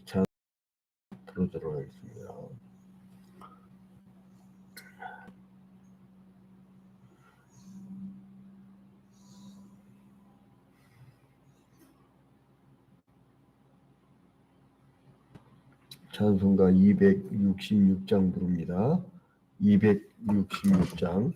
자, 들어오도록 하겠습니다. 찬송가 266장 부릅니다. 266장.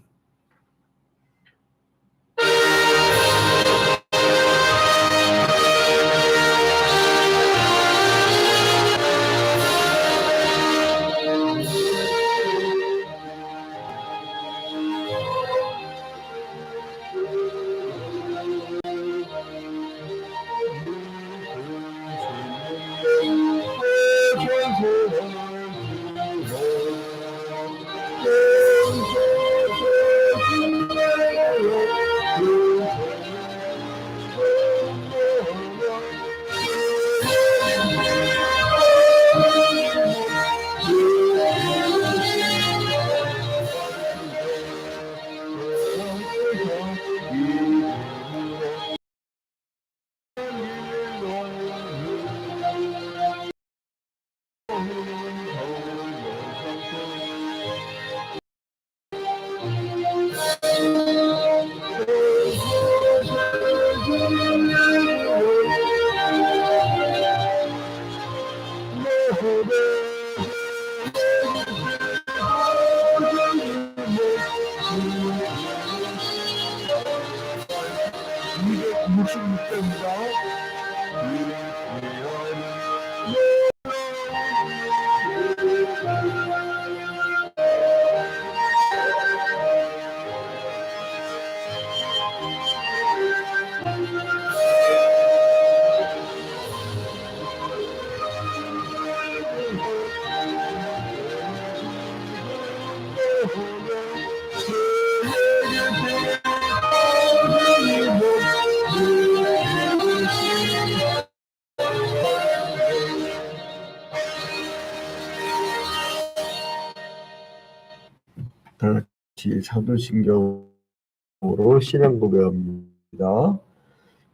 다같이 사도신경으로 신앙 고백합니다.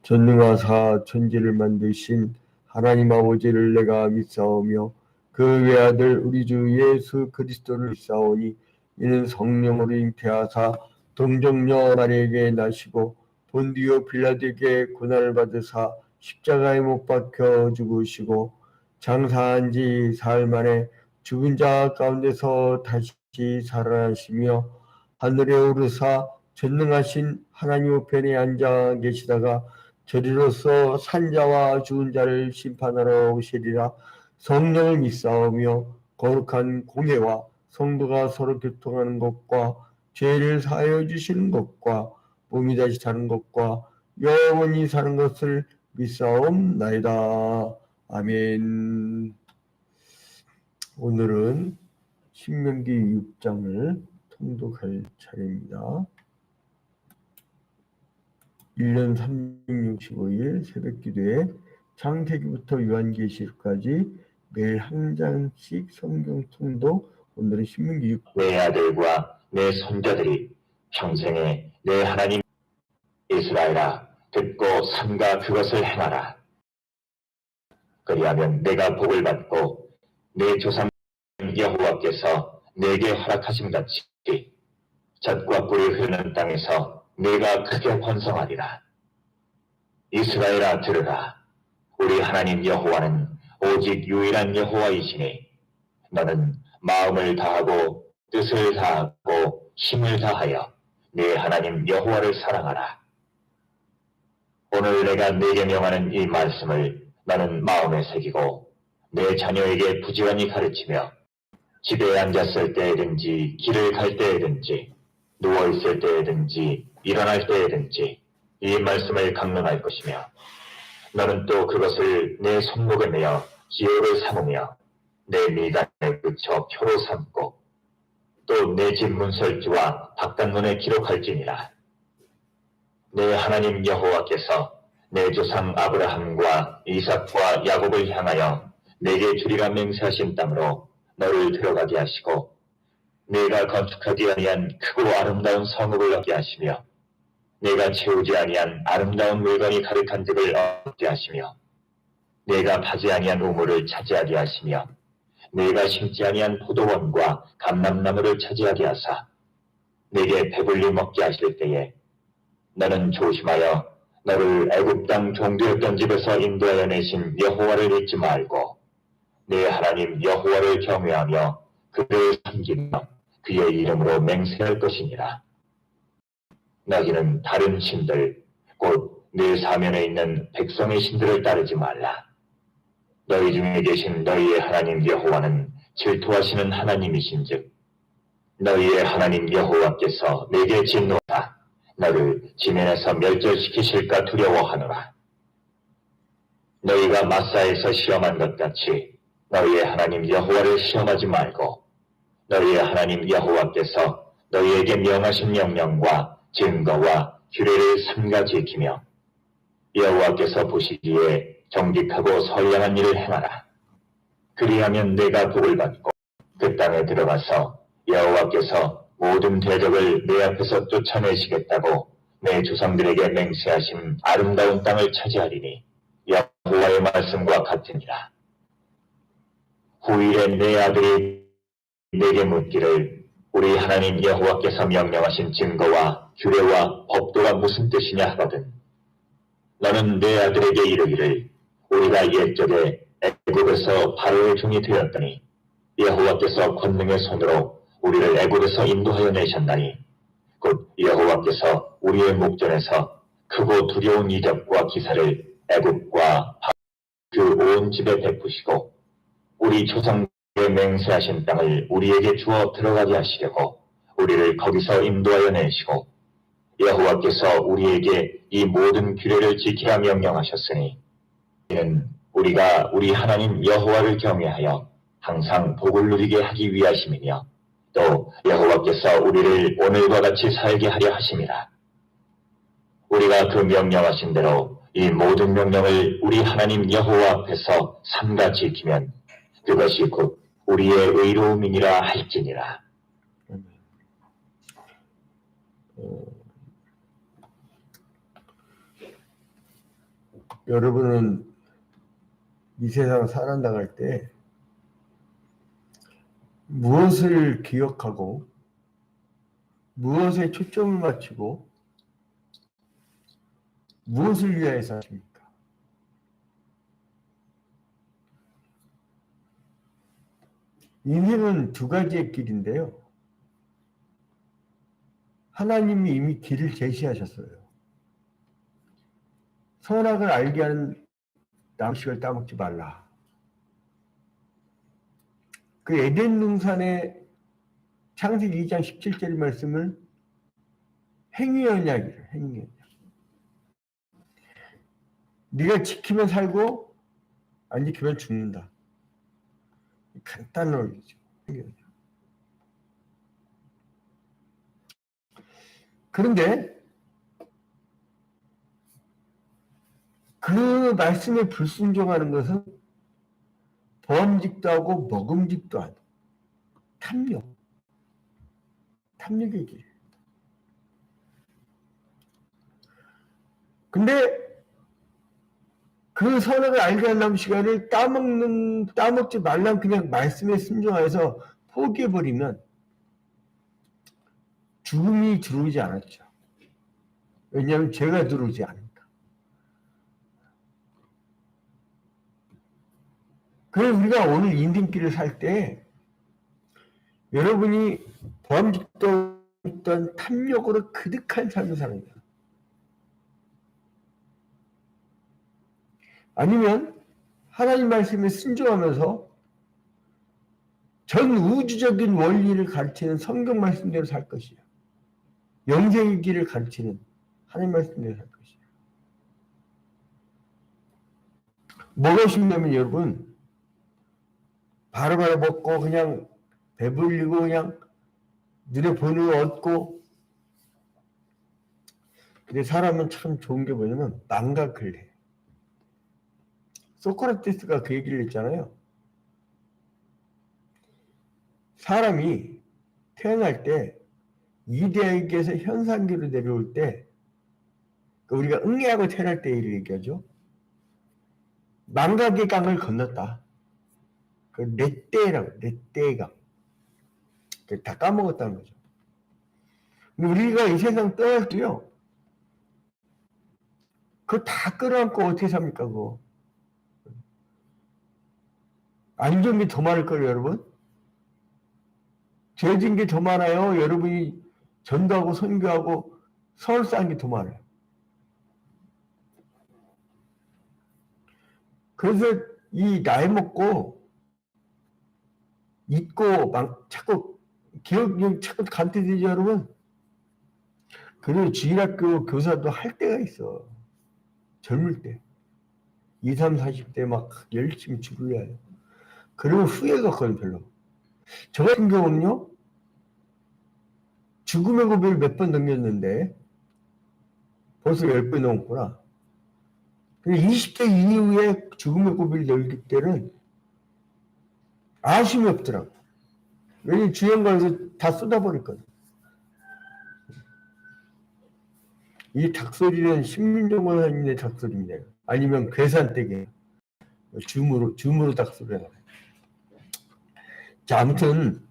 전능하사 천지를 만드신 하나님 아버지를 내가 믿사오며 그 외아들 우리 주 예수 그리스도를 믿사오니 이는 성령으로 잉태하사 동정녀 마리에게 나시고 본디오 빌라도에게 고난을 받으사 십자가에 못 박혀 죽으시고 장사한 지 사흘 만에 죽은 자 가운데서 다시 살아나시며 하늘에 오르사 전능하신 하나님 우편에 앉아 계시다가 저리로서 산자와 죽은 자를 심판하러 오시리라. 성령을 믿사오며 거룩한 공회와 성도가 서로 교통하는 것과 죄를 사하여 주시는 것과 몸이 다시 사는 것과 영원히 사는 것을 믿사옵나이다. 아멘. 오늘은 신명기 6장을 통독할 차례입니다. 1년 365일 새벽기도에 창세기부터 요한계시록까지 매일 한 장씩 성경 통독. 오늘은 신명기 6장. 내 아들과 내 손자들이 평생에 내 하나님 이스라엘아 듣고 삼가 그것을 행하라. 그리하면 내가 복을 받고 내 조상 여호와께서 내게 허락하신 같이 젖과 꿀이 흐르는 땅에서 내가 크게 번성하리라. 이스라엘아 들으라. 우리 하나님 여호와는 오직 유일한 여호와이시니 너는 마음을 다하고 뜻을 다하고 힘을 다하여 네 하나님 여호와를 사랑하라. 오늘 내가 네게 명하는 이 말씀을 너는 마음에 새기고 내 자녀에게 부지런히 가르치며 집에 앉았을 때든지 길을 갈 때든지 누워있을 때든지 일어날 때든지 이 말씀을 강론할 것이며 너는 또 그것을 내 손목에 매어 기호를 삼으며 내 미간에 붙여 표로 삼고 또 내 집 문설주와 바깥문에 기록할지니라. 내 하나님 여호와께서 내 조상 아브라함과 이삭과 야곱을 향하여 내게 주리라 맹세하신 땅으로 너를 들어가게 하시고 내가 건축하지 아니한 크고 아름다운 성읍을 얻게 하시며 내가 채우지 아니한 아름다운 물건이 가득한 집을 얻게 하시며 내가 파지 아니한 우물을 차지하게 하시며 내가 심지 아니한 포도원과 감람나무를 차지하게 하사 내게 배불리 먹게 하실 때에 너는 조심하여 너를 애굽 땅 종되었던 집에서 인도하여 내신 여호와를 잊지 말고 내 하나님 여호와를 경외하며 그를 섬기며 그의 이름으로 맹세할 것이니라. 너희는 다른 신들 곧 내 사면에 있는 백성의 신들을 따르지 말라. 너희 중에 계신 너희의 하나님 여호와는 질투하시는 하나님이신즉 너희의 하나님 여호와께서 내게 진노하사 너를 지면에서 멸절시키실까 두려워하노라. 너희가 마사에서 시험한 것 같이 너희의 하나님 여호와를 시험하지 말고 너희의 하나님 여호와께서 너희에게 명하신 명령과 증거와 규례를 삼가 지키며 여호와께서 보시기에 정직하고 선량한 일을 행하라. 그리하면 내가 복을 받고 그 땅에 들어가서 여호와께서 모든 대적을 내 앞에서 쫓아내시겠다고 내 조상들에게 맹세하신 아름다운 땅을 차지하리니 여호와의 말씀과 같으니라. 후일에 내 아들이 내게 묻기를 우리 하나님 여호와께서 명령하신 증거와 규례와 법도가 무슨 뜻이냐 하거든 너는 내 아들에게 이르기를 우리가 옛적에 애굽에서 바로의 종이 되었더니 여호와께서 권능의 손으로 우리를 애굽에서 인도하여 내셨나니 곧 여호와께서 우리의 목전에서 크고 두려운 이적과 기사를 애굽과 그 온 집에 베푸시고 우리 조상에게 맹세하신 땅을 우리에게 주어 들어가게 하시려고 우리를 거기서 인도하여 내시고 여호와께서 우리에게 이 모든 규례를 지키라 명령하셨으니 이는 우리가 우리 하나님 여호와를 경외하여 항상 복을 누리게 하기 위하심이며 또 여호와께서 우리를 오늘과 같이 살게 하려 하심이라. 우리가 그 명령하신 대로 이 모든 명령을 우리 하나님 여호와 앞에서 삼가 지키면 그것이 곧 우리의 의로움이니라 할지니라. 여러분은 이 세상 살아나갈 때 무엇을 기억하고 무엇에 초점을 맞추고 무엇을 위하여 사십니까? 인생은 두 가지의 길인데요. 하나님이 이미 길을 제시하셨어요. 선악을 알게 하는 나무식을 따먹지 말라. 그 에덴 동산의 창세기 2장 17절 말씀을 행위 언약이래요. 행위 언약. 네가 지키면 살고 안 지키면 죽는다. 간단한 원리죠. 행위 언약. 그런데 그 말씀에 불순종하는 것은 범직도 하고 먹음직도 하고 탐욕의 길. 근데 그 선악을 알게 한다는 시간을 따먹지 말라는 그냥 말씀에 순종해서 포기해버리면 죽음이 들어오지 않았죠. 왜냐하면 죄가 들어오지 않으니까. 그래서 우리가 오늘 인생길을 살 때 여러분이 범직도 있던 탐욕으로 그득한 삶을 사는 거야. 아니면 하나님 말씀에 순종하면서 전 우주적인 원리를 가르치는 성경 말씀대로 살 것이야. 영생의 길을 가르치는 하나님 말씀대로 살 것이야. 뭐가 쉽냐면 여러분 바로바로 먹고 그냥 배불리고 그냥 눈에 보는 거 얻고. 근데 사람은 참 좋은 게 뭐냐면 망각을 해. 소크라테스가 그 얘기를 했잖아요. 사람이 태어날 때 이대에게서 현상계로 내려올 때 우리가 응애하고 태어날 때 일을 얘기하죠. 망각의 강을 건넜다. 그 렛대라고, 렛대의 강. 다 까먹었다는 거죠. 우리가 이 세상 떠날 때요, 그거 다 끌어안고 어떻게 삽니까, 그거? 안 좋은 게 더 많을 거예요, 여러분. 죄진 게 더 많아요. 여러분이 전도하고 선교하고 서울 쌓은 게 더 많아요. 그래서 이 나이 먹고 잊고 막 자꾸 기억력 자꾸 간퇴되죠, 여러분. 그리고 주일학교 교사도 할 때가 있어. 젊을 때. 20, 30, 40대 막 열심히 죽을려 해요. 그리고 후회가 거의 별로. 저 같은 경우는요, 죽음의 고비를 몇 번 넘겼는데, 벌써 10번 넘었구나. 20대 이후에 죽음의 고비를 넘길 때는 아쉬움이 없더라고. 왜냐면 주연관에서 다 쏟아버렸거든. 이 닭소리는 신민정 원사님의 닭소리입니다. 아니면 괴산댁에 줌으로 닭소리가 나요. 자, 아무튼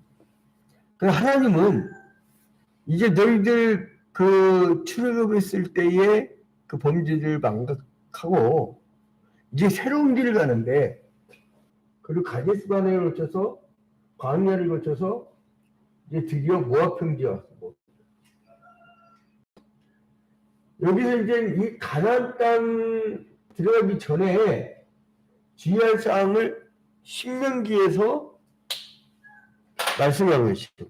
그 하나님은 이제 너희들 그 출애굽했을 때의 그 범죄를 망각하고 이제 새로운 길을 가는데, 그리고 가데스 바네를 거쳐서 광야를 거쳐서 이제 드디어 모압 평지에 왔어. 여기서 이제 이 가나안 땅 들어가기 전에 주의할 사항을 신명기에서 말씀하고 계시죠.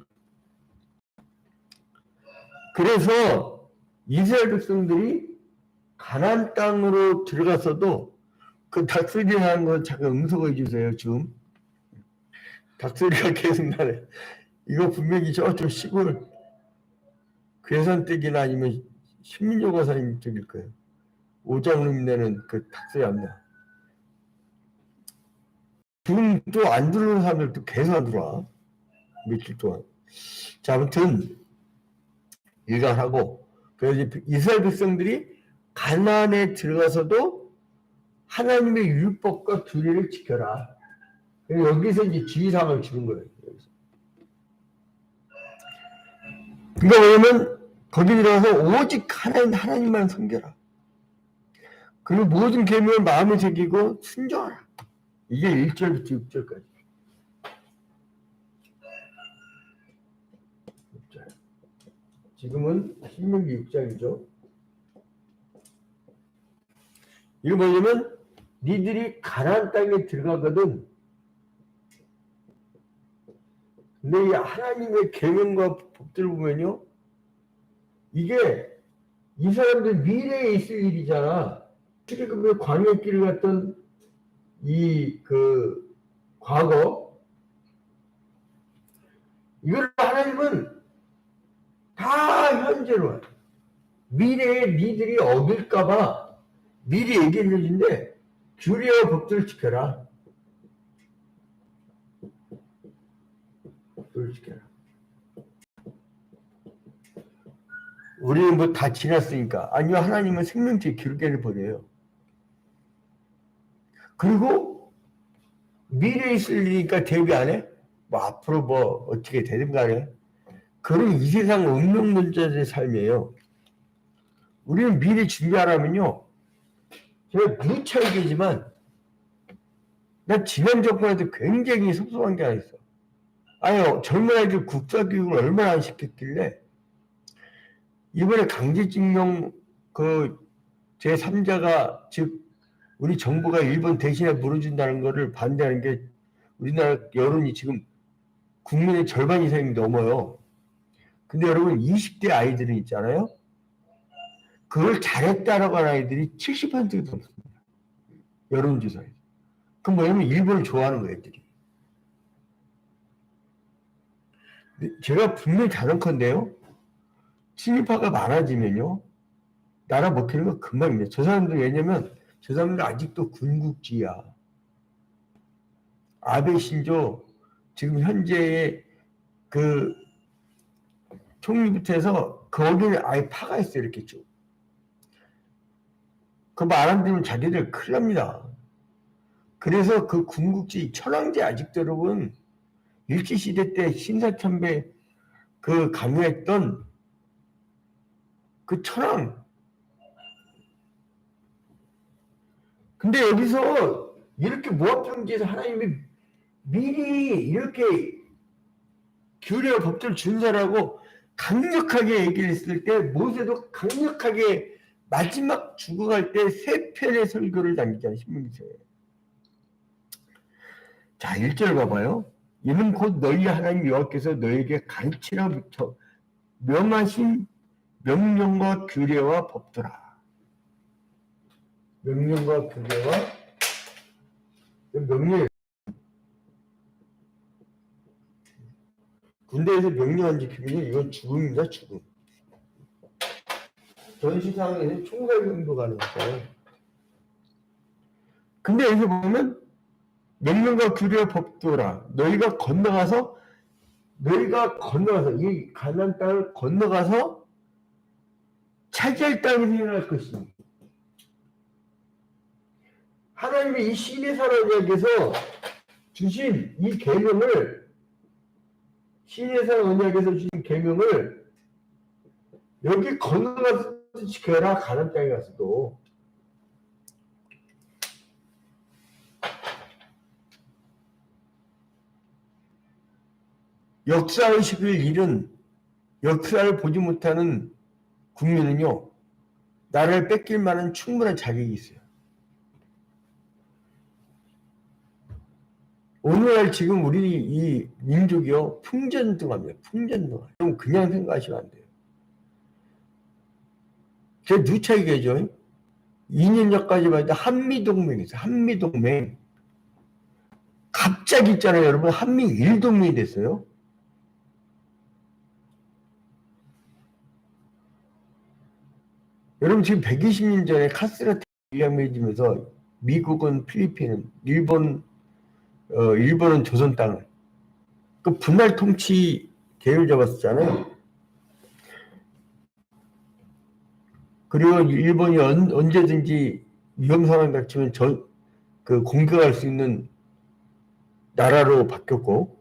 그래서 이스라엘 백성들이 가나안 땅으로 들어갔어도 그 닭소리 나는 거 잠깐 음소거해 주세요. 좀 닭소리가 계속 나네. 이거 분명히 저쪽 시골 괴산댁이나 아니면 신민조 가사님 쪽일 거예요. 오장님 내는 그 닭소리 안 나. 지금 또 안 들어오는 사람들도 계속 안 들어와. 며칠 동안. 자, 아무튼 일관하고, 그래서 이스라엘 백성들이 가나안에 들어가서도 하나님의 율법과 규례를 지켜라. 여기서 이제 지휘사항을 주는 거예요. 여기서. 그러니까 뭐냐면 거기 들어가서 오직 하나님만 섬겨라. 그리고 모든 계명을 마음에 새기고 순종하라. 이게 1절부터 6절까지. 지금은 신명기 6장이죠. 이거 뭐냐면 니들이 가나안 땅에 들어가거든. 근데 이 하나님의 계명과 법들을 보면요, 이게 이 사람들 미래에 있을 일이잖아. 출애굽의 광야길을 갔던 이 그 과거, 이걸 하나님은 다 현재로 해. 미래에 니들이 어길까봐 미리 얘기해 주는데 규례와 법들을 지켜라. 법들을 지켜라. 우리는 뭐 다 지났으니까. 아니요, 하나님은 생명체 기록계를 버려요. 그리고 미래에 있을 일이니까 대비 안 해? 뭐 앞으로 뭐 어떻게 되든 간에. 그런 이 세상 운명론자들의 삶이에요. 우리는 미래 준비하라면요, 제가 누차 얘기지만 난 지난 정권에도 굉장히 섭섭한 게 하나 있어. 아니, 젊은 아이들 국사교육을 얼마나 안 시켰길래 이번에 강제징용 그 제3자가, 즉 우리 정부가 일본 대신에 물어준다는 거를 반대하는 게 우리나라 여론이 지금 국민의 절반 이상이 넘어요. 근데 여러분 20대 아이들은 있잖아요. 그걸 잘했다라고 하는 아이들이 70%가 넘습니다. 여론조사에서. 그럼 뭐냐면 일본을 좋아하는 거예요, 애들이. 제가 분명히 다른건데요, 친일파가 많아지면요, 나라 먹히는 거 금방입니다. 저 사람들, 왜냐면 저 사람들 아직도 군국주의야. 아베 신조 지금 현재의 그 총리부터 해서 거기에 아예 파가 있어요, 이렇게 쭉. 그 말 안 들으면 자기들 큰일 납니다. 그래서 그 군국주의 천황제 아직도 여러분 일제시대 때 신사참배 그 강요했던 그 천황. 근데 여기서 이렇게 모압평지에서 하나님이 미리 이렇게 규례와 법들을 준사라고 강력하게 얘기를 했을 때 모세도 강력하게 마지막 죽어갈 때 세 편의 설교를 남기잖아요. 신명기서에. 자, 1절 봐봐요. 이는 곧 너희 하나님 여호와께서 너에게 가르치라 명하신 명령과 규례와 법도라. 명령과 규례와 명령. 군대에서 명령 안 지키면 이건 죽음입니다. 죽음. 전시상에서 총살경도 가능했어요. 근데 여기서 보면 명령과 규례와 법도라. 너희가 건너가서 이 가나안 땅을 건너가서 차지할 땅을 생각할 것이니 하나님의 이 시내산 언약에서 주신 이 계명을 시내산 언약에서 주신 계명을 여기 건너가서 지켜라. 가나안 땅에 가서도. 역사의식을 잃은 역사를 보지 못하는 국민은요 나라를 뺏길 만한 충분한 자격이 있어요. 오늘날 지금 우리 이 민족이요 풍전등합니다. 풍전등합. 그냥 생각하시면 안 돼요. 제 누차 얘기하죠. 2년 전까지만 해도 한미동맹이 있어요. 한미동맹. 갑자기 있잖아요 여러분. 한미일동맹이 됐어요. 여러분 지금 120년 전에 카스트라테 계약 맺으면서 미국은 필리핀은 일본은 조선 땅을 그 분할 통치 계획을 잡았었잖아요. 그리고 일본이 언제든지 위험 상황 닥치면 그 공격할 수 있는 나라로 바뀌었고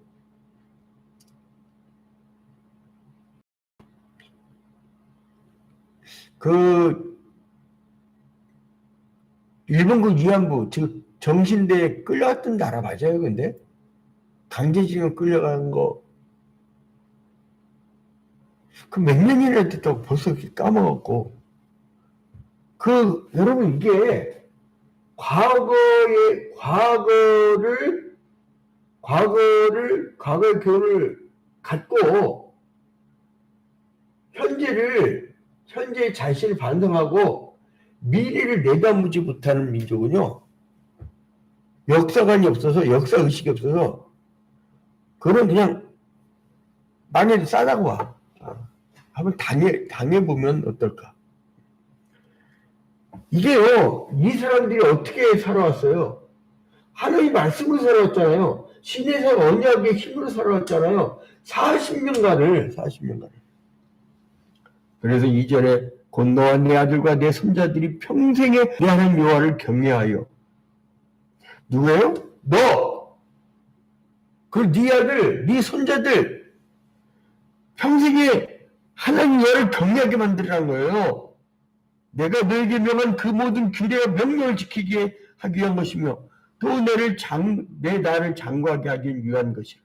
그 일본군 위안부 즉 정신대에 끌려갔던 나라 맞아요. 근데 강제징용 끌려간 거 그 몇 년이나 됐다고 벌써 까먹었고 여러분 이게 과거의 교훈을 갖고 현재의 자신을 반성하고 미래를 내다보지 못하는 민족은요 역사관이 없어서 역사의식이 없어서 그건 그냥 만약에 싸다고 와. 한번 당해보면 어떨까. 이게요 이 사람들이 어떻게 살아왔어요. 하나님 말씀으로 살아왔잖아요. 신의산 언약의 힘으로 살아왔잖아요. 40년간을. 그래서 이전에 곧 너와 내 아들과 내 손자들이 평생에 내 하나님 여호와를 경외하여. 누구예요? 너. 그리고 네 아들, 네 손자들 평생에 하나님 여호와를 경외하게 만들라는 거예요. 내가 너에게 명한 그 모든 규례와 명령을 지키게 하기 위한 것이며 또 내 나를 장구하게 하기 위한 것이라.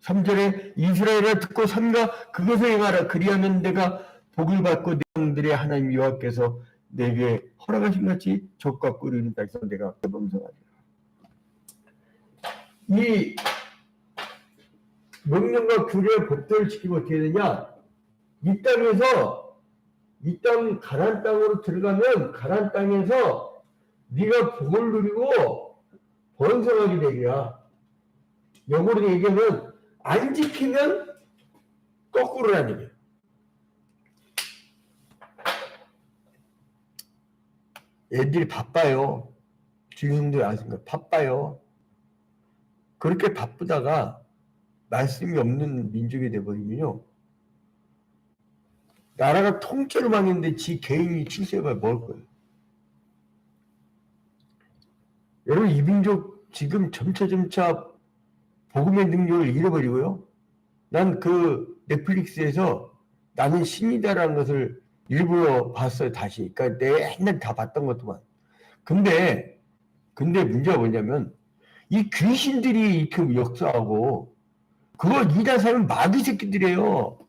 3절에 이스라엘아 듣고 삼가 그것을 행하라. 그리하면 내가 복을 받고 내 왕들의 하나님 여호와께서 내게 허락하신 같이 적과 꿀을 땅에서 내가 범성하리라. 이 명령과 규례와 법도를 지키면 어떻게 되냐? 이 땅 가나안 땅으로 들어가면 가나안 땅에서 네가 복을 누리고 번성하게 되리라. 영어로 얘기하면 안 지키면 거꾸로라는 얘기예요. 애들이 바빠요. 주인도 아신가 바빠요. 그렇게 바쁘다가 말씀이 없는 민족이 돼버리면요. 나라가 통째로 망했는데 지 개인이 출세해봐야 뭘 거예요. 여러분, 이민족 지금 점차 복음의 능력을 잃어버리고요. 난 그 넷플릭스에서 나는 신이다라는 것을 일부러 봤어요, 다시. 그러니까 내가 옛날에 다 봤던 것도만. 근데 문제가 뭐냐면, 이 귀신들이 이렇게 역사하고, 그거 이다사는 마귀 새끼들이에요.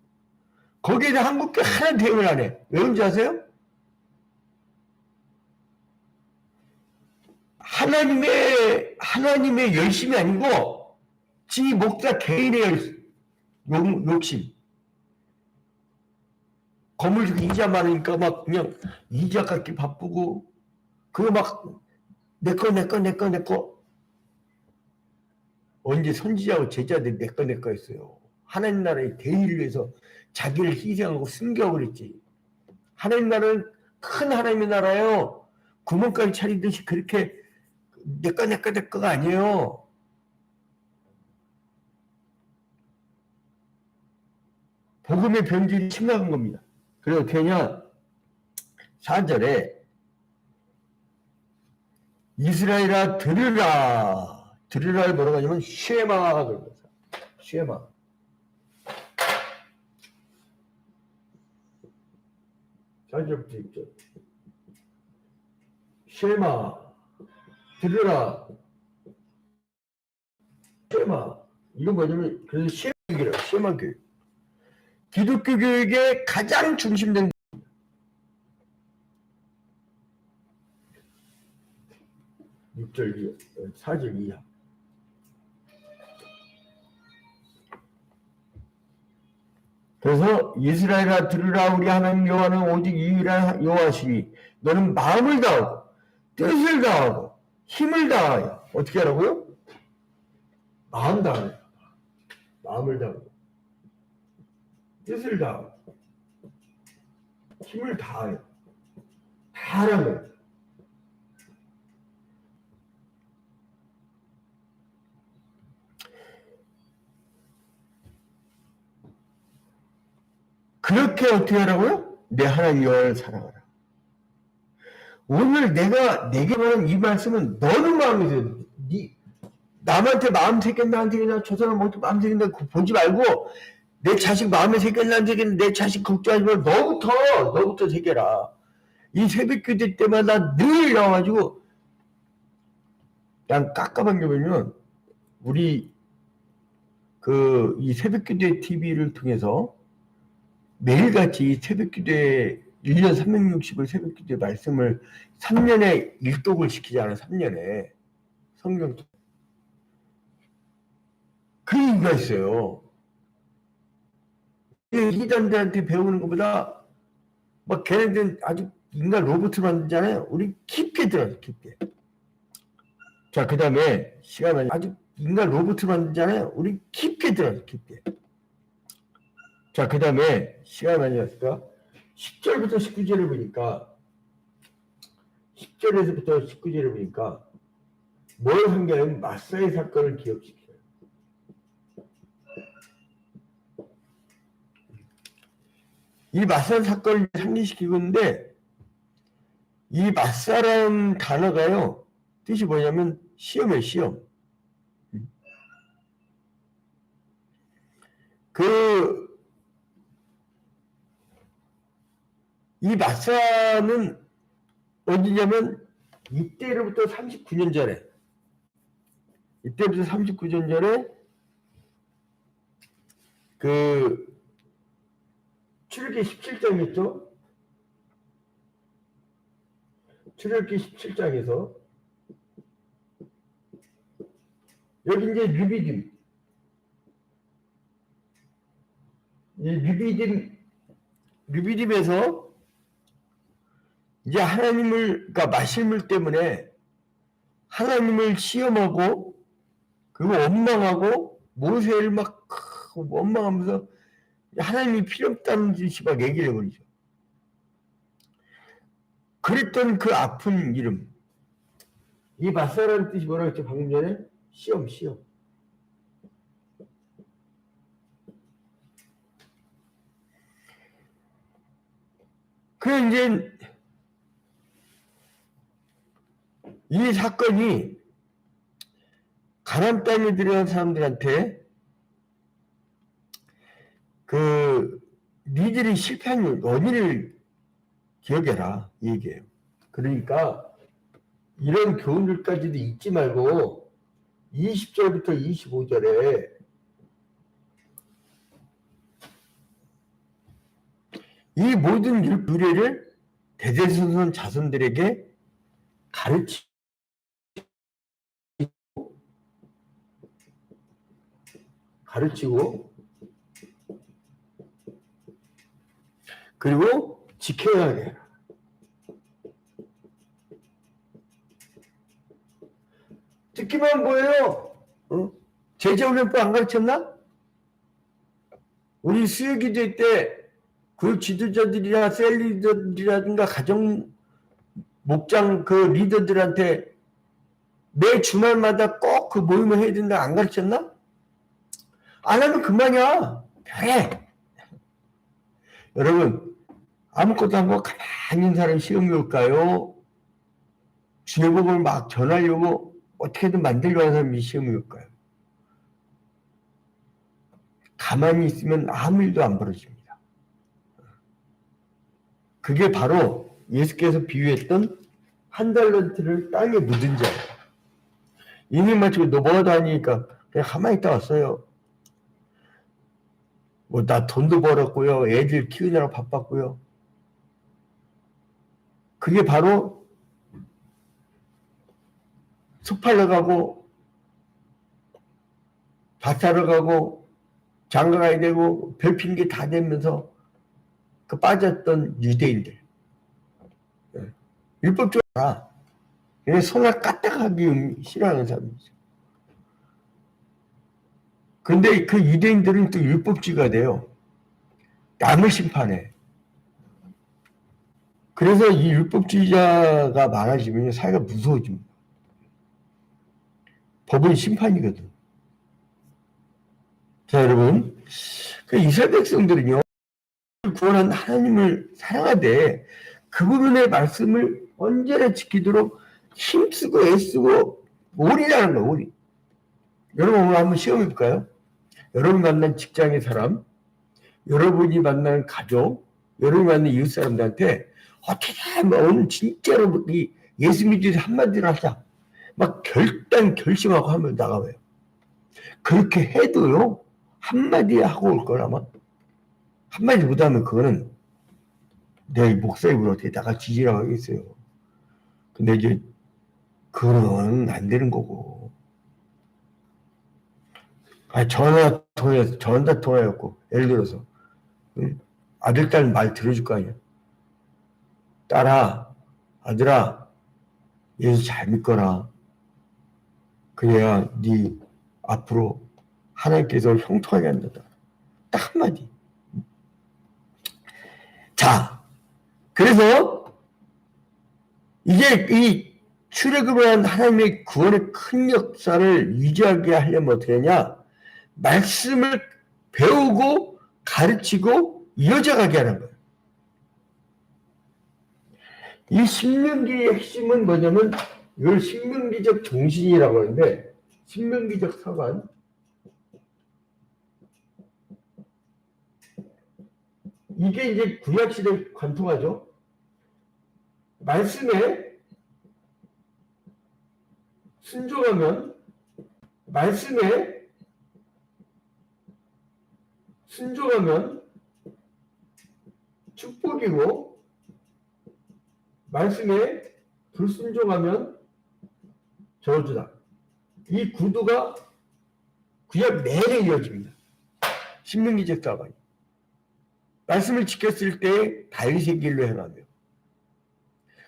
거기에서 한국교 하나 대응을 안 해. 왜 그런지 아세요? 하나님의 열심이 아니고, 지 목사 개인의 욕심. 건물 이자 많으니까 막 그냥 이자 갚기 바쁘고, 그거 막, 내 거. 언제 선지자하고 제자들이 내 거 했어요. 하나님 나라의 대의를 위해서 자기를 희생하고 숨겨버렸지. 하나님 나라는 큰 하나님의 나라예요. 구멍가게 차리듯이 그렇게 내 거가 아니에요. 복음의 변질이 심각한 겁니다. 그래서 어떻게 하냐? 4절에 이스라엘아 들으라. 들으라를 뭐라고 하냐면 쉐마 그럽니다. 쉐마. 자절부터 있죠. 쉐마 들으라. 쉐마. 이건 뭐냐면 그래서 쉐마교회라. 쉐마교회. 기독교 교육의 가장 중심된 6절 이하, 4절 이하. 그래서 이스라엘아 들으라 우리 하나님 여호와는 오직 유일한 여호와시니 너는 마음을 다하고 뜻을 다하고 힘을 다하여 어떻게 하라고요? 마음 다하여 마음을 다하고 뜻을 다하고 힘을 다하여 다 하라는 거예요. 그렇게 어떻게 하라고요? 내 하나님 여호와를 사랑하라. 오늘 내게 말한 이 말씀은 너는 마음에서 남한테 마음 새겼나 안 새겼나 저 사람 어떻게 마음 새겼나 보지 말고 내 자식 마음에 새겼나 안 새겼나 내 자식 걱정하지 말고 너부터 새겨라. 이 새벽기도 때마다 늘 나와가지고 그냥 깝깝한 게 뭐냐면 우리 이 새벽기도의 TV를 통해서 매일같이 새벽기도에 1년 360일 새벽기도의 말씀을 3년에 일독을 시키잖아. 3년에 성경 그 이유가 있어요. 이단들한테 배우는 것보다 막 걔네들은 아주 인간 로봇을 만들잖아요. 우리 깊게 들어요. 깊게. 자, 그 다음에 시간은 아주 인간 로봇을 만들잖아요. 우리 깊게 들어요. 깊게. 자, 그 다음에 시간 많이 갔을까? 10절부터 19절을 보니까 10절에서부터 19절을 보니까 뭘 한 게 아니면 마사의 사건을 기억시켜요. 이 마사 사건을 상기시키고 있는데 이 마사라는 단어가요. 뜻이 뭐냐면 시험이에요. 시험. 이 마사는 어디냐면 이때로부터 39년 전에 출애굽기 17장이었죠. 출애굽기 17장에서 여기 이제 르비딤에서 이제 그러니까 마실물 때문에 하나님을 시험하고 그리고 원망하고 모세를 막 원망하면서 하나님이 필요 없다는 듯이 막 얘기를 해버리죠. 그랬던 그 아픈 이름 이 마사라는 뜻이 뭐라고 했죠? 방금 전에 시험. 그 이제 이 사건이 가나안 땅에 들어간 사람들한테 니들이 실패한 원인을 기억해라 이 얘기예요. 그러니까 이런 교훈들까지도 잊지 말고 20절부터 25절에 이 모든 규례를 대대손손 자손들에게 가르치고 그리고 지켜야 돼. 듣기만 뭐예요? 제자훈련법 안 가르쳤나? 우리 수요기도 때 그 지도자들이나 셀 리더들이라든가 가정 목장 그 리더들한테 매 주말마다 꼭 그 모임을 해야 된다 안 가르쳤나? 안 하면 그만이야. 해. 여러분 아무것도 안 하고 가만히 있는 사람이 시험이 올까요? 주의 복을 막 전하려고 어떻게든 만들려고 하는 사람이 시험이 올까요? 가만히 있으면 아무 일도 안 벌어집니다. 그게 바로 예수께서 비유했던 한 달란트를 땅에 묻은 자예요. 이미 마치고 너 뭐하다 하니까 그냥 가만히 있다 왔어요. 뭐 나 돈도 벌었고요. 애들 키우느라 바빴고요. 그게 바로 숲 팔러 가고 밭 사러 가고 장가 가야 되고 별 핑계 다 대면서 그 빠졌던 유대인들. 율법적으로 알아. 손을 까딱하기 싫어하는 사람이죠. 근데 그 유대인들은 또 율법주의가 돼요. 남을 심판해. 그래서 이 율법주의자가 많아지면 사회가 무서워집니다. 법은 심판이거든. 자, 여러분. 그 이스라엘 백성들은요, 구원한 하나님을 사랑하되 그분의 말씀을 언제나 지키도록 힘쓰고 애쓰고 올인하는 거예요, 올인. 여러분 오늘 한번 시험해볼까요? 여러분이 만난 직장의 사람, 여러분이 만나는 가족, 여러분이 만나는 이웃 사람들한테 어떻게 하면 오늘 진짜로 예수 믿으면서 한마디로 하자. 막 결심하고 하면 나가봐요. 그렇게 해도요, 한마디 하고 올 거라면 한마디 못하면 그거는 내 목사 입으로 어떻게 나가 지지라고 하겠어요. 근데 이제 그거는 안 되는 거고. 전화 통화였고 예를 들어서 아들 딸 말 들어줄 거 아니야. 딸아, 아들아, 예수 잘 믿거라. 그래야 네 앞으로 하나님께서 형통하게 한다. 딱 한마디. 자, 그래서 이게 이 출애굽을 한 하나님의 구원의 큰 역사를 유지하게 하려면 어떻게 하냐? 말씀을 배우고 가르치고 이어져가게 하는 거예요. 이 신명기의 핵심은 뭐냐면 이걸 신명기적 종신이라고 하는데 신명기적 서관 이게 이제 구약시대에 관통하죠. 말씀에 순종하면 축복이고 말씀에 불순종하면 저주다. 이 구도가 구약 내내 이어집니다. 신명기적 서관이. 말씀을 지켰을 때 다윗의 길로 행하며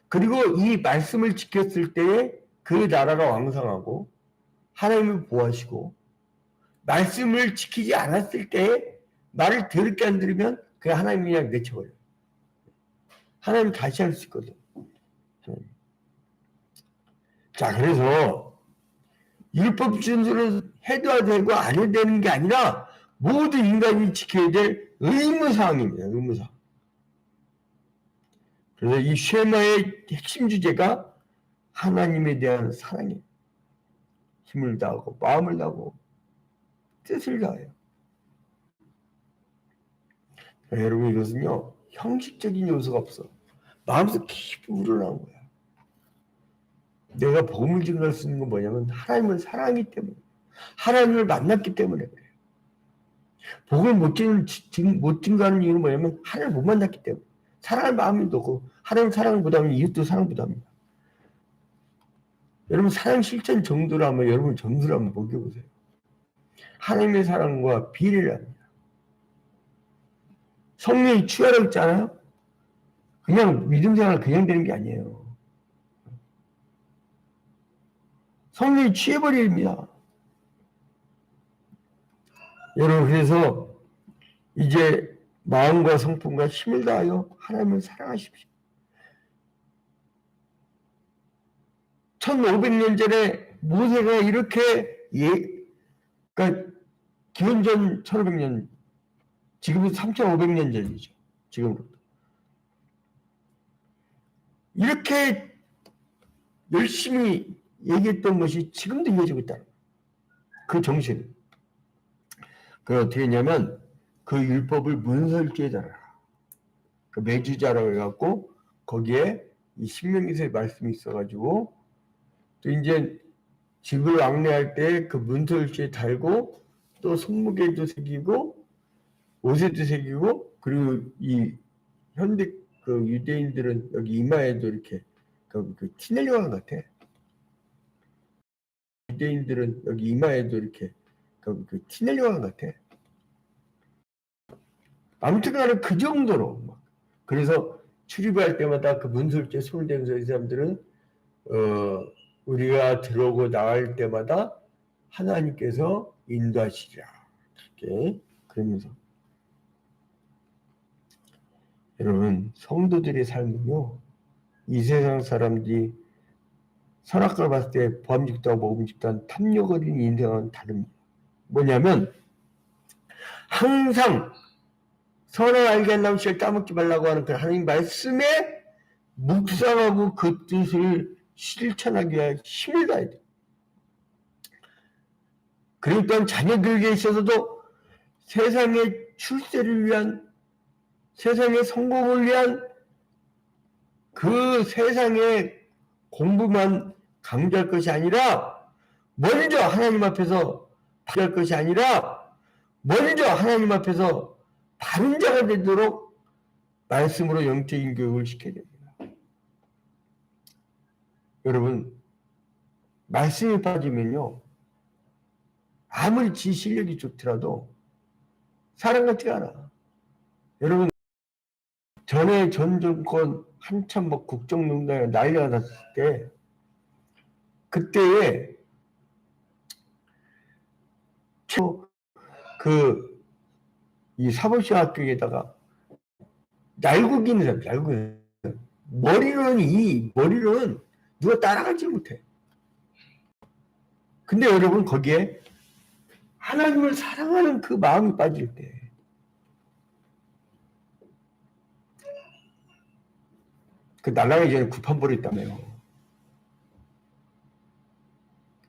그리고 이 말씀을 지켰을 때에 그 나라가 왕성하고 하나님을 보호하시고 말씀을 지키지 않았을 때에 말을 더럽게 안 들으면 그 하나님이 그냥 내쳐버려요. 하나님 다시 할 수 있거든. 자, 그래서 율법 준수는 해도 되고 안 해도 되는 게 아니라 모든 인간이 지켜야 될 의무사항입니다. 의무사항. 그래서 이 쉐마의 핵심 주제가 하나님에 대한 사랑이에요. 힘을 다하고 마음을 다하고 뜻을 다해요. 여러분, 이것은요 형식적인 요소가 없어. 마음속 깊이 우러나온 거야. 내가 복음을 증거할 수 있는 건 뭐냐면 하나님을 사랑하기 때문에, 하나님을 만났기 때문에 그래요. 복음을 못 증거하는 이유는 뭐냐면 하나님을 못 만났기 때문에. 사랑할 마음이 없고 하나님 사랑을 못하면 이웃도 사랑 못합니다. 여러분, 사랑 실천 정도로 하면 여러분 점수를 한번 먹여보세요. 하나님의 사랑과 비례를 합니다. 성령이 취하라고 했잖아요. 그냥 믿음 생활 그냥 되는 게 아니에요. 성령이 취해버립니다. 여러분, 그래서 이제 마음과 성품과 힘을 다하여 하나님을 사랑하십시오. 1500년 전에 모세가 이렇게 그러니까 기원전 1500년, 지금은 3500년 전이죠. 지금으로부터. 이렇게 열심히 얘기했던 것이 지금도 이어지고 있다는 거예요. 그 정신. 그 어떻게 했냐면 그 율법을 문설주에 달아라. 그 매주자라고 해갖고 거기에 이 신명기서의 말씀이 있어가지고 또 이제 집을 왕래할 때 그 문설주에 달고 또 손목에도 새기고 옷에도 새기고 그리고 이 현대 그 유대인들은 여기 이마에도 이렇게 그 티넬리왕 같아. 유대인들은 여기 이마에도 이렇게 그 티넬리왕 같아. 아무튼간에 그 정도로 막. 그래서 출입할 때마다 그 문설주에 손을 대면서 이 사람들은 우리가 들어오고 나갈 때마다 하나님께서 인도하시리라 이렇게 그러면서. 여러분, 성도들의 삶은요 이 세상 사람들이 선악과를 봤을 때 보암직도 하고 먹음직도 한 탐욕 어린 인생은 다릅니다. 뭐냐면 항상 선을 알게 한다면 씨를 따먹지 말라고 하는 그 하나님 말씀에 묵상하고 그 뜻을 실천하기 위해 힘을 다해야 돼. 그러니까 자녀들에게 있어서도 세상의 출세를 위한, 세상의 성공을 위한 그 세상의 공부만 강조할 것이 아니라 먼저 하나님 앞에서 바랄 것이 아니라 먼저 하나님 앞에서 바른 자가 되도록 말씀으로 영적인 교육을 시켜야 됩니다. 여러분, 말씀에 빠지면요 아무리 지 실력이 좋더라도 사람 같지가 않아. 여러분, 전에 전 정권 한참 뭐 국정농단에 난리가 났을 때 그때에 이 사법시학교에다가 날고기 있는 사람, 날고기 있는 사람. 머리로는 누가 따라가지 못해. 근데 여러분, 거기에 하나님을 사랑하는 그 마음이 빠질 때 그 날아가기 전에 구판 버렸다며요.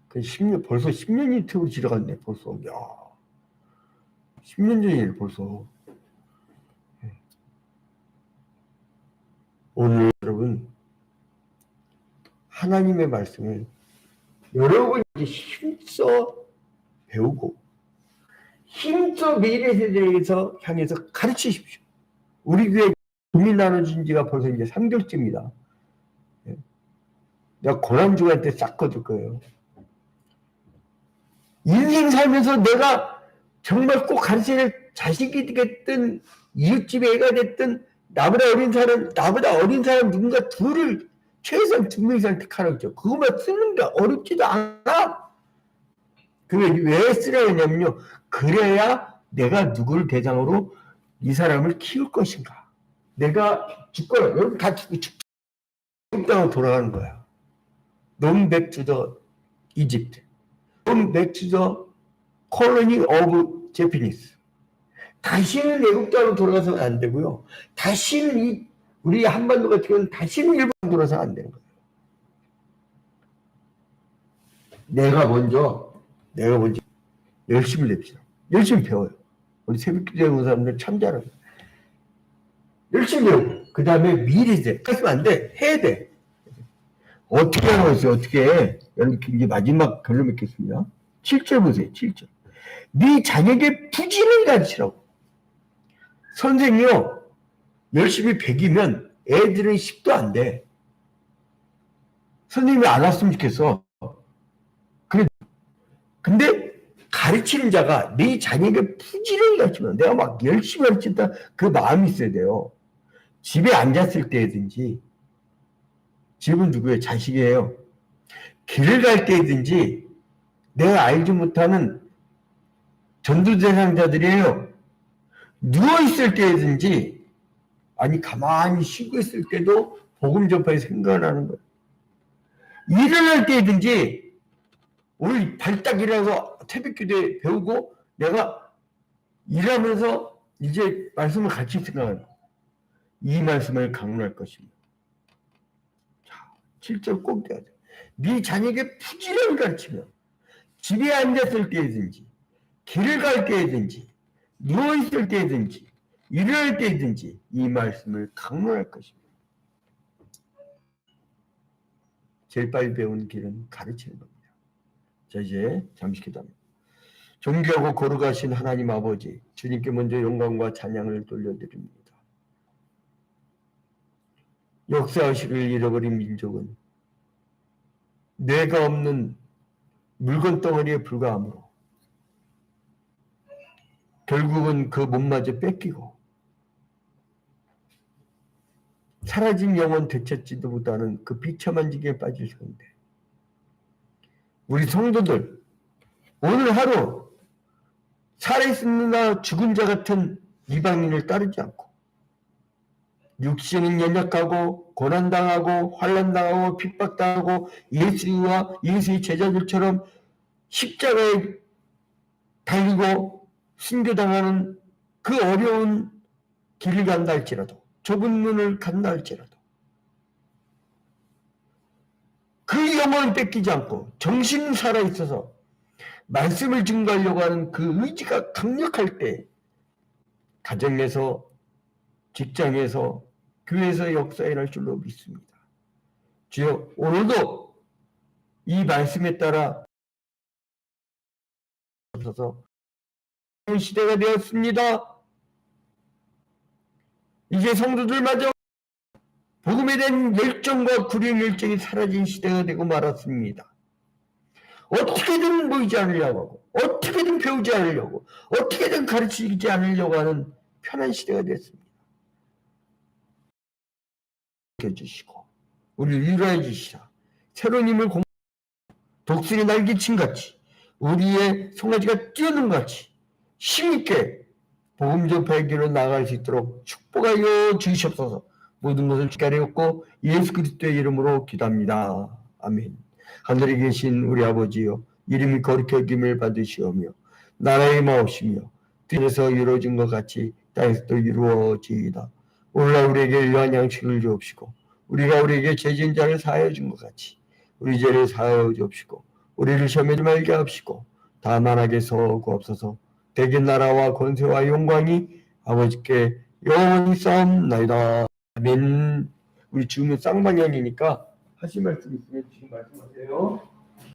그 10년, 벌써 10년이 태우고 지나갔네, 벌써. 야, 10년 전이네, 벌써. 오늘 여러분, 하나님의 말씀을 여러분이 힘써 배우고, 힘써 미래 세대에서 향해서 가르치십시오. 우리 교회 금이 나눠진 지가 벌써 이제 3개월째입니다. 내가 고난주간때 싹 거둘 거예요. 인생 살면서 내가 정말 꼭 가르쳐야 될 자식이 됐든 이웃집 애가 됐든 나보다 어린 사람 누군가 최소한 2명 이상 택하라고 했죠. 그것만 쓰는 게 어렵지도 않아. 그게 왜 쓰라고 했냐면요. 그래야 내가 누구를 대상으로 이 사람을 키울 것인가. 내가 죽거나 여러분 다 죽다고 돌아가는 거야. Non back to the Egypt. Non back to the colony of Japanese. 다시는 애국 땅으로 돌아가서는 안 되고요. 다시는 우리 한반도 같은 경우는 다시는 일본으로 돌아서는 안 되는 거예요. 내가 먼저 열심히 냅시다. 열심히 배워요. 우리 새벽기도회 온 사람들 참 잘해요. 열심히 배우고 그 다음에 미리 돼. 가시면 안 돼. 해야 돼. 어떻게 하는 거였어요? 어떻게 해? 여러분 이제 마지막 결론 맺겠습니다. 7절 보세요. 7절. 네 자녀에게 부지런히 가르치라고. 선생이요. 열심히 배기면 애들은 10도 안 돼. 선생님이 안 왔으면 좋겠어. 근데 가르치는 자가 네 자녀에게 부지런히 가르치면 내가 막 열심히 가르친다 그 마음이 있어야 돼요. 집에 앉았을 때든지 집은 누구예요? 자식이에요. 길을 갈 때든지 내가 알지 못하는 전도 대상자들이에요. 누워있을 때든지 아니 가만히 쉬고 있을 때도 복음 전파에 생각을 하는 거예요. 일어날 때든지 오늘 발딱이라서 새벽기도에 배우고 내가 일하면서 이제 말씀을 같이 생각하는 거예요. 이 말씀을 강론할 것입니다. 자, 7절 꼭 돼야 돼. 네 자녀에게 부지런히 가르치며 집에 앉았을 때든지 길을 갈 때든지 누워있을 때든지 일어날 때든지 이 말씀을 강론할 것입니다. 제일 빨리 배우는 길은 가르치는 겁니다. 자, 이제 잠시 기도합니다. 존귀하고 거룩하신 하나님 아버지, 주님께 먼저 영광과 찬양을 돌려드립니다. 역사의식을 잃어버린 민족은 뇌가 없는 물건 덩어리에 불과하므로 결국은 그 몸마저 뺏기고 사라진 영혼 되찾지도 못하는 그 비참한 지경에 빠질 터인데 우리 성도들 오늘 하루 살아있으나 죽은 자 같은 이방인을 따르지 않고 육신은 연약하고 고난당하고 환난당하고 핍박당하고 예수와 예수의 제자들처럼 십자가에 달리고 순교당하는 그 어려운 길을 간다 할지라도 좁은 문을 간다 할지라도 그 영혼을 뺏기지 않고 정신은 살아있어서 말씀을 증거하려고 하는 그 의지가 강력할 때 가정에서 직장에서 교회에서 역사에 일어날 줄로 믿습니다. 주여 오늘도 이 말씀에 따라 없어서 시대가 되었습니다. 이제 성도들마저 복음에 대한 열정과 구린 열정이 사라진 시대가 되고 말았습니다. 어떻게든 보이지 않으려고 하고 어떻게든 배우지 않으려고 어떻게든 가르치지 않으려고 하는 편한 시대가 됐습니다. 주시고 우리를 위로해 주시라. 새로운 힘을 독수리 날개친 같이 우리의 송아지가 뛰어든 같이 힘있게 복음 전파의 길로 나아갈 수 있도록 축복하여 주시옵소서. 모든 것을 기다렸고 예수 그리스도의 이름으로 기도합니다. 아멘. 하늘에 계신 우리 아버지여 이름이 거룩히 여김을 받으시오며 나라의 마옵시며 뜻에서 이루어진 것 같이 땅에서도 이루어지이다. 오늘날 우리에게 유한 양식을 주옵시고 우리가 우리에게 죄진 자를 사하여 준 것 같이 우리 죄를 사하여 주옵시고 우리를 시험에 말게 하옵시고 다만 악에서 구하옵소서. 대개 나라와 권세와 영광이 아버지께 영원히 싸움나이다. 아멘. 우리 지금은 쌍방향이니까 하실 말씀 있으면 지금 말씀하세요.